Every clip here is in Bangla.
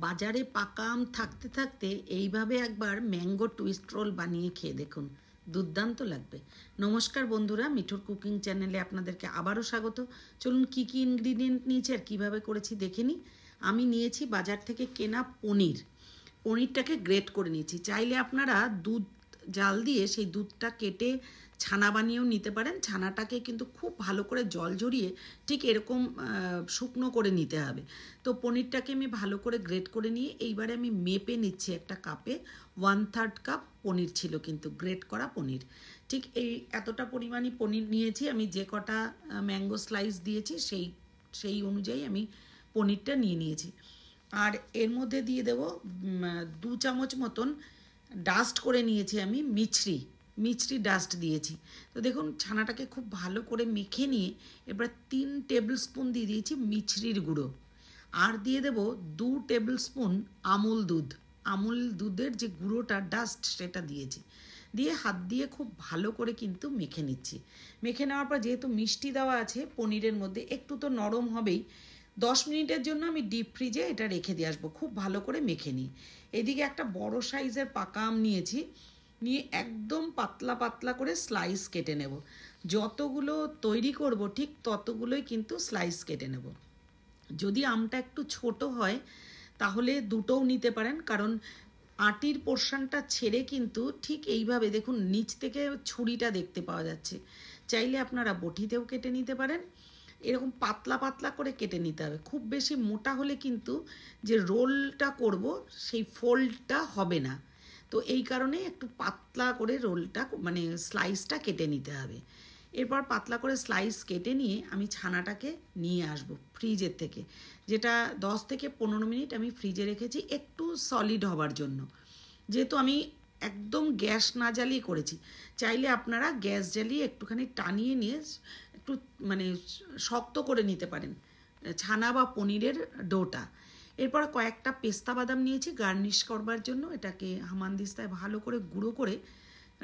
বাজারে পাকা আম থাকতে থাকতে এইভাবে একবার ম্যাঙ্গো টুইস্ট রোল বানিয়ে খেয়ে দেখুন, দুর্দান্ত লাগবে। নমস্কার বন্ধুরা, মিঠুর কুকিং চ্যানেলে আপনাদেরকে আবারও স্বাগত। চলুন কি কি ইনগ্রিডিয়েন্ট নিয়েছি আর কীভাবে করেছি দেখে নিই। আমি নিয়েছি বাজার থেকে কেনা পনিরটাকে গ্রেট করে নিয়েছি। চাইলে আপনারা দুধ জাল দিয়ে সেই দুধটা কেটে ছানা বানিয়েও নিতে পারেন। ছানাটাকে কিন্তু খুব ভালো করে জল ঝরিয়ে ঠিক এরকম শুকনো করে নিতে হবে। তো পনিরটাকে আমি ভালো করে গ্রেট করে নিয়ে এইবারে আমি মেপে নিচ্ছি একটা কাপে। 1/3 কাপ পনির ছিল, কিন্তু গ্রেট করা পনির। ঠিক এতটা পরিমাণই পনির নিয়েছি আমি। যে কটা ম্যাঙ্গো স্লাইস দিয়েছি সেই অনুযায়ী আমি পনিরটা নিয়ে নিয়েছি। আর এর মধ্যে দিয়ে দেব 2 চামচ মতন ডাস্ট করে নিয়েছি আমি, মিছরি ডাস্ট দিয়েছি। তো দেখুন ছানাটাকে খুব ভালো করে মেখে নিয়ে এবার 3 টেবিল স্পুন দিয়ে দিয়েছি মিছরির গুঁড়ো। আর দিয়ে দেব 2 টেবিল স্পুন আমুল দুধের যে গুঁড়োটা ডাস্ট সেটা দিয়েছি। দিয়ে হাত দিয়ে খুব ভালো করে কিন্তু মেখে নিচ্ছি। মেখে নেওয়ার পর যেহেতু মিষ্টি দেওয়া আছে পনিরের মধ্যে, একটু তো নরম হবেই। 10 মিনিটের জন্য আমি ডিপ ফ্রিজে এটা রেখে দিয়ে আসবো, খুব ভালো করে মেখে নিই। এদিকে একটা বড় সাইজের পাকা আম নিয়েছি, নিয়ে একদম পাতলা পাতলা করে স্লাইস কেটে নেব। যতগুলো তৈরি করব ঠিক ততগুলোই কিন্তু স্লাইস কেটে নেব। যদি আমটা একটু ছোট হয় তাহলে দুটোও নিতে পারেন, কারণ আটির পোর্শনটা ছেড়ে কিন্তু ঠিক এইভাবে দেখুন নিচ থেকে ছুরিটা দেখতে পাওয়া যাচ্ছে। চাইলে আপনারা বটিতেও কেটে নিতে পারেন। এরকম পাতলা পাতলা করে কেটে নিতে হবে। খুব বেশি মোটা হলে কিন্তু যে রোলটা করব সেই ফোল্ডটা হবে না। তো এই কারণে একটু পাতলা করে রোলটা মানে স্লাইসটা কেটে নিতে হবে। এরপর পাতলা করে স্লাইস কেটে নিয়ে আমি ছানাটাকে নিয়ে আসব ফ্রিজের থেকে, যেটা 10 থেকে 15 মিনিট আমি ফ্রিজে রেখেছি একটু সলিড হবার জন্য। যেহেতু আমি একদম গ্যাস না জ্বালিয়ে করেছি, চাইলে আপনারা গ্যাস জ্বালিয়ে একটুখানি টানিয়ে নিয়ে একটু মানে শক্ত করে নিতে পারেন ছানা বা পনিরের ডোটা। এরপর কয়েকটা পেস্তা বাদাম নিয়েছি গার্নিশ করবার জন্য। এটাকে হামানদিস্তায় ভালো করে গুঁড়ো করে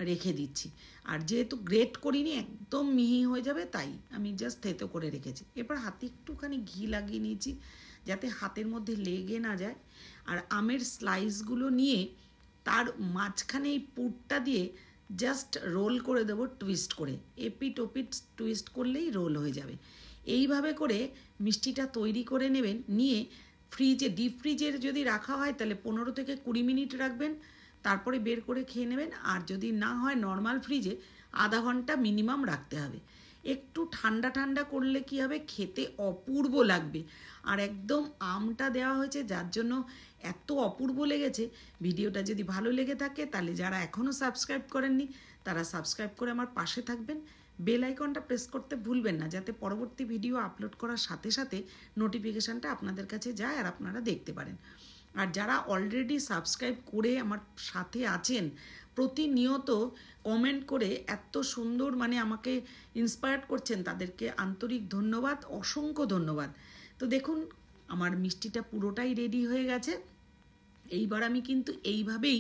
রেখে দিচ্ছি। আর যেহেতু গ্রেট করিনি একদম মিহি হয়ে যাবে, তাই আমি জাস্ট থেতো করে রেখেছি। এরপর হাতে একটুখানি ঘি লাগিয়ে নিয়েছি যাতে হাতের মধ্যে লেগে না যায়। আর আমের স্লাইসগুলো নিয়ে তার মাঝখানে এই পুরটা দিয়ে জাস্ট রোল করে দেবো টুইস্ট করে। এপিট ওপিট টুইস্ট করলেই রোল হয়ে যাবে। এইভাবে করে মিষ্টিটা তৈরি করে নেবেন। নিয়ে ফ্রিজে, ডিপ ফ্রিজের যদি রাখা হয় তাহলে 15 থেকে 20 মিনিট রাখবেন, তারপরে বের করে খেয়ে নেবেন। আর যদি না হয় নর্মাল ফ্রিজে আধা ঘন্টা মিনিমাম রাখতে হবে। একটু ঠান্ডা ঠান্ডা করলে কি হবে, খেতে অপূর্ব লাগবে। আর একদম আমটা দেওয়া হয়েছে যার জন্য এত অপূর্ব লেগেছে। ভিডিওটা যদি ভালো লেগে থাকে তাহলে যারা এখনও সাবস্ক্রাইব করেননি তারা সাবস্ক্রাইব করে আমার পাশে থাকবেন। বেল আইকনটা প্রেস করতে ভুলবেন না, যাতে পরবর্তী ভিডিও আপলোড করার সাথে সাথে নোটিফিকেশানটা আপনাদের কাছে যায় আর আপনারা দেখতে পারেন। আর যারা অলরেডি সাবস্ক্রাইব করে আমার সাথে আছেন, প্রতিনিয়ত কমেন্ট করে এত সুন্দর মানে আমাকে ইন্সপায়ার করছেন, তাদেরকে আন্তরিক ধন্যবাদ, অসংখ্য ধন্যবাদ। তো দেখুন আমার মিষ্টিটা পুরোটাই রেডি হয়ে গেছে। এইবার আমি কিন্তু এইভাবেই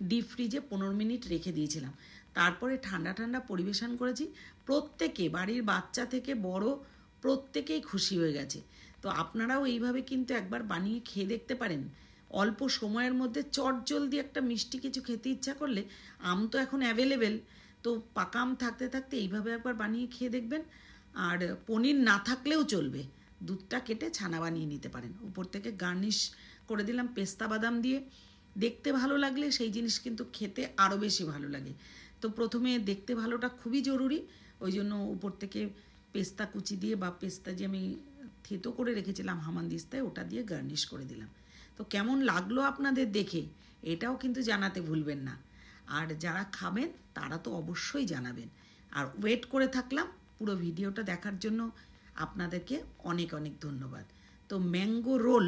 ডিপ ফ্রিজে 15 মিনিট রেখে দিয়েছিলাম। তারপরে ঠান্ডা ঠান্ডা পরিবেশন করেছি। প্রত্যেকে, বাড়ির বাচ্চা থেকে বড় প্রত্যেকেই খুশি হয়ে গেছে। তো আপনারাও এইভাবে কিন্তু একবার বানিয়ে খেয়ে দেখতে পারেন। অল্প সময়ের মধ্যে চটজলদি একটা মিষ্টি কিছু খেতে ইচ্ছা করলে, আম তো এখন অ্যাভেলেবেল, তো পাকা আম থাকতে থাকতে এইভাবে একবার বানিয়ে খেয়ে দেখবেন। আর পনির না থাকলেও চলবে, দুধটা কেটে ছানা বানিয়ে নিতে পারেন। উপর থেকে গার্নিশ করে দিলাম পেস্তা বাদাম দিয়ে। দেখতে ভালো লাগলে সেই জিনিস কিন্তু খেতে আরও বেশি ভালো লাগে। তো প্রথমে দেখতে ভালোটা খুবই জরুরি, ওই জন্য উপর থেকে পেস্তা কুচি দিয়ে বা পেস্তা যে আমি থেতো করে রেখেছিলাম হামানদিস্তায় ওটা দিয়ে গার্নিশ করে দিলাম। তো কেমন লাগলো আপনাদের দেখে এটাও কিন্তু জানাতে ভুলবেন না। আর যারা খাবেন তারা তো অবশ্যই জানাবেন। আর ওয়েট করে থাকলাম পুরো ভিডিওটা দেখার জন্য। আপনাদেরকে অনেক অনেক ধন্যবাদ। তো ম্যাঙ্গো রোল,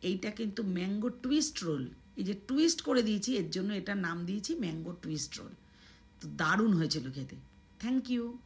এইটা কিন্তু ম্যাঙ্গো টুইস্ট রোল। এই যে টুইস্ট করে দিয়েছি এর জন্য এটার নাম দিয়েছি ম্যাঙ্গো টুইস্ট রোল। তো দারুণ হয়েছিল খেতে। Thank you.